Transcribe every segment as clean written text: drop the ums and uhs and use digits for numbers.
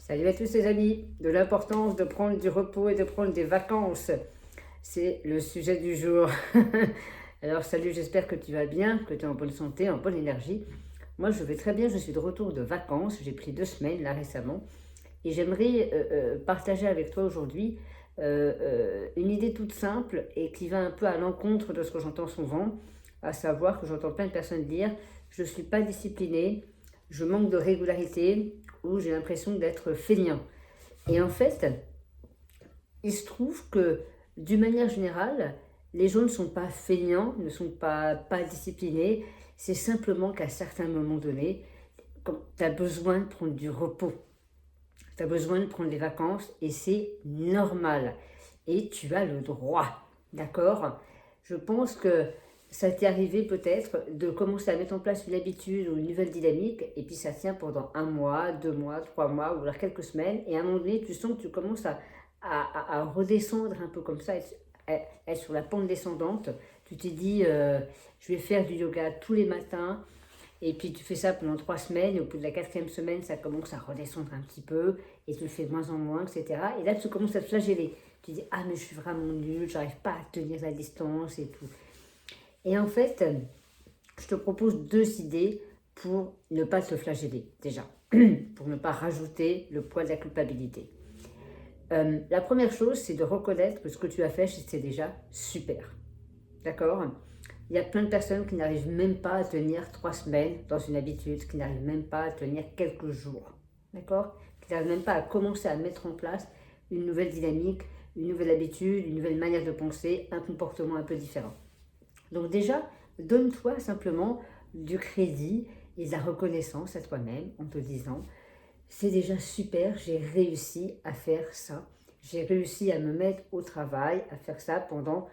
Salut à tous les amis, de l'importance de prendre du repos et de prendre des vacances. C'est le sujet du jour. Alors salut, j'espère que tu vas bien, que tu es en bonne santé, en bonne énergie. Moi je vais très bien, je suis de retour de vacances, j'ai pris 2 semaines là récemment. Et j'aimerais partager avec toi aujourd'hui une idée toute simple et qui va un peu à l'encontre de ce que j'entends souvent, à savoir que j'entends plein de personnes dire « je ne suis pas disciplinée, je manque de régularité » ou « j'ai l'impression d'être feignant ». Et en fait, il se trouve que d'une manière générale, les gens ne sont pas feignants, ne sont pas disciplinés, c'est simplement qu'à certains moments donnés, tu as besoin de prendre du repos. Tu as besoin de prendre des vacances et c'est normal. Et tu as le droit, d'accord? Je pense que ça t'est arrivé peut-être de commencer à mettre en place une habitude ou une nouvelle dynamique et puis ça tient pendant 1 mois, 2 mois, 3 mois ou alors quelques semaines et à un moment donné tu sens que tu commences à redescendre un peu comme ça, être sur la pente descendante. Tu t'es dit je vais faire du yoga tous les matins, et puis tu fais ça pendant 3 semaines, et au bout de la 4e semaine, ça commence à redescendre un petit peu, et tu le fais de moins en moins, etc. Et là, tu commences à te flageller. Tu dis, ah mais je suis vraiment nulle, j'arrive pas à tenir la distance et tout. Et en fait, je te propose 2 idées pour ne pas te flageller, déjà. Pour ne pas rajouter le poids de la culpabilité. La première chose, c'est de reconnaître que ce que tu as fait, c'est déjà super. D'accord? Il y a plein de personnes qui n'arrivent même pas à tenir 3 semaines dans une habitude, qui n'arrivent même pas à tenir quelques jours. D'accord? Qui n'arrivent même pas à commencer à mettre en place une nouvelle dynamique, une nouvelle habitude, une nouvelle manière de penser, un comportement un peu différent. Donc déjà, donne-toi simplement du crédit et de la reconnaissance à toi-même en te disant « c'est déjà super, j'ai réussi à faire ça. J'ai réussi à me mettre au travail, à faire ça pendant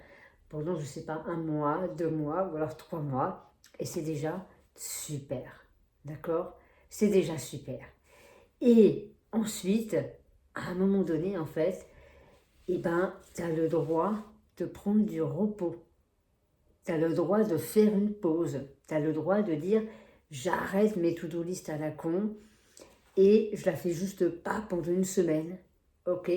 je ne sais pas, 1 mois, 2 mois ou alors 3 mois. Et c'est déjà super. D'accord? C'est déjà super. Et ensuite, à un moment donné, en fait, eh ben, tu as le droit de prendre du repos. Tu as le droit de faire une pause. Tu as le droit de dire j'arrête mes to-do list à la con et je la fais juste pas pendant une semaine. Ok,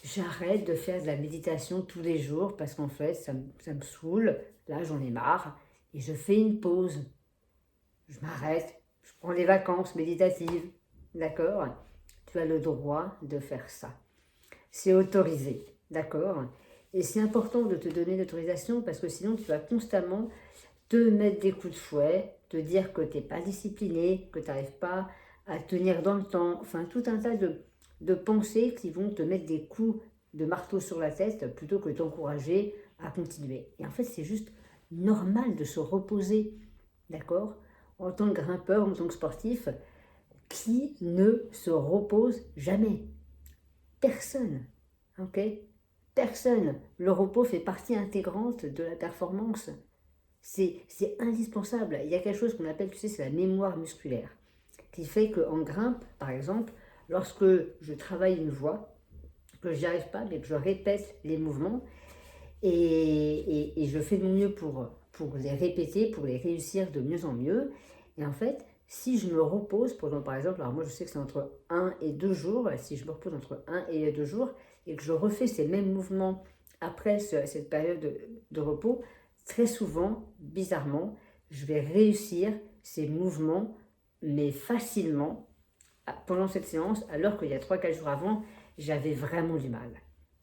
j'arrête de faire de la méditation tous les jours parce qu'en fait, ça me saoule. Là, j'en ai marre. Et je fais une pause. Je m'arrête. Je prends les vacances méditatives. D'accord? Tu as le droit de faire ça. C'est autorisé. D'accord? Et c'est important de te donner l'autorisation parce que sinon, tu vas constamment te mettre des coups de fouet, te dire que tu n'es pas discipliné, que tu n'arrives pas à tenir dans le temps, enfin tout un tas de pensées qui vont te mettre des coups de marteau sur la tête plutôt que t'encourager à continuer. Et en fait, c'est juste normal de se reposer, d'accord? En tant que grimpeur, en tant que sportif, qui ne se repose jamais? Personne, ok? Personne. Le repos fait partie intégrante de la performance. C'est indispensable. Il y a quelque chose qu'on appelle, tu sais, c'est la mémoire musculaire, qui fait qu'en grimpe, par exemple, lorsque je travaille une voix, que j'y arrive pas, mais que je répète les mouvements, et je fais de mon mieux pour les répéter, pour les réussir de mieux en mieux. Et en fait, si je me repose pendant, par exemple, alors moi je sais que c'est entre 1 et 2 jours, si je me repose entre 1 et 2 jours, et que je refais ces mêmes mouvements après cette période de repos, très souvent, bizarrement, je vais réussir ces mouvements, mais facilement, pendant cette séance, alors qu'il y a 3 4 jours avant, j'avais vraiment du mal.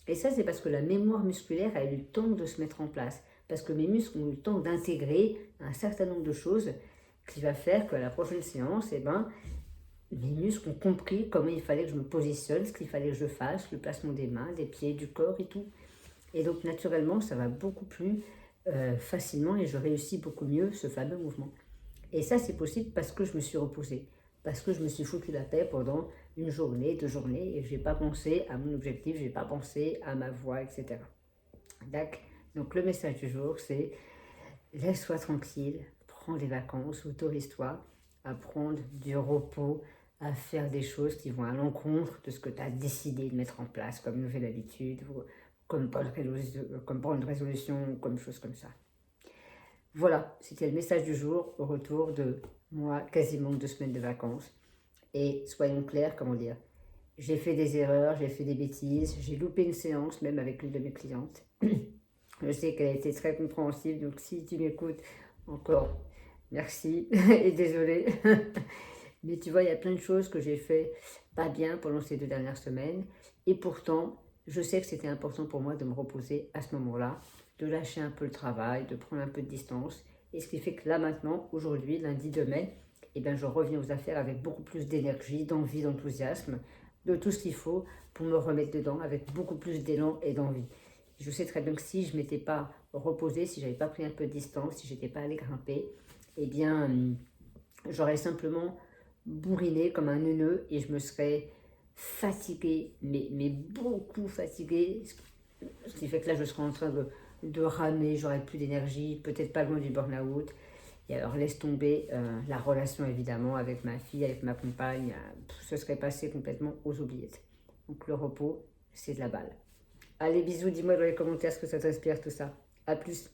Et ça, c'est parce que la mémoire musculaire a eu le temps de se mettre en place, parce que mes muscles ont eu le temps d'intégrer un certain nombre de choses qui va faire qu'à la prochaine séance, eh ben, mes muscles ont compris comment il fallait que je me positionne, ce qu'il fallait que je fasse, le placement des mains, des pieds, du corps et tout. Et donc, naturellement, ça va beaucoup plus facilement et je réussis beaucoup mieux ce fameux mouvement. Et ça, c'est possible parce que je me suis reposée, parce que je me suis foutu la paix pendant une journée, 2 journées, et je n'ai pas pensé à mon objectif, je n'ai pas pensé à ma voix, etc. Donc le message du jour, c'est laisse-toi tranquille, prends des vacances, autorise-toi à prendre du repos, à faire des choses qui vont à l'encontre de ce que tu as décidé de mettre en place comme nouvelle habitude, ou comme bonne résolution, comme chose comme ça. Voilà, c'était le message du jour au retour de moi, quasiment 2 semaines de vacances. Et soyons clairs, comment dire, j'ai fait des erreurs, j'ai fait des bêtises, j'ai loupé une séance même avec l'une de mes clientes. Je sais qu'elle a été très compréhensive, donc si tu m'écoutes encore, merci et désolée. Mais tu vois, il y a plein de choses que j'ai fait pas bien pendant ces 2 dernières semaines. Et pourtant, je sais que c'était important pour moi de me reposer à ce moment-là, de lâcher un peu le travail, de prendre un peu de distance. Et ce qui fait que là maintenant, aujourd'hui, lundi 2 mai, eh ben, je reviens aux affaires avec beaucoup plus d'énergie, d'envie, d'enthousiasme, de tout ce qu'il faut pour me remettre dedans avec beaucoup plus d'élan et d'envie. Je sais très bien que si je ne m'étais pas reposée, si je n'avais pas pris un peu de distance, si je n'étais pas allée grimper, eh bien, j'aurais simplement bourriné comme un neuneu et je me serais fatiguée, mais beaucoup fatiguée. Ce qui fait que là, je serais en train de ramer, j'aurais plus d'énergie, peut-être pas loin du burn-out. Et alors, laisse tomber la relation, évidemment, avec ma fille, avec ma compagne. Ce serait passé complètement aux oubliettes. Donc, le repos, c'est de la balle. Allez, bisous, dis-moi dans les commentaires ce que ça t'inspire, tout ça. À plus.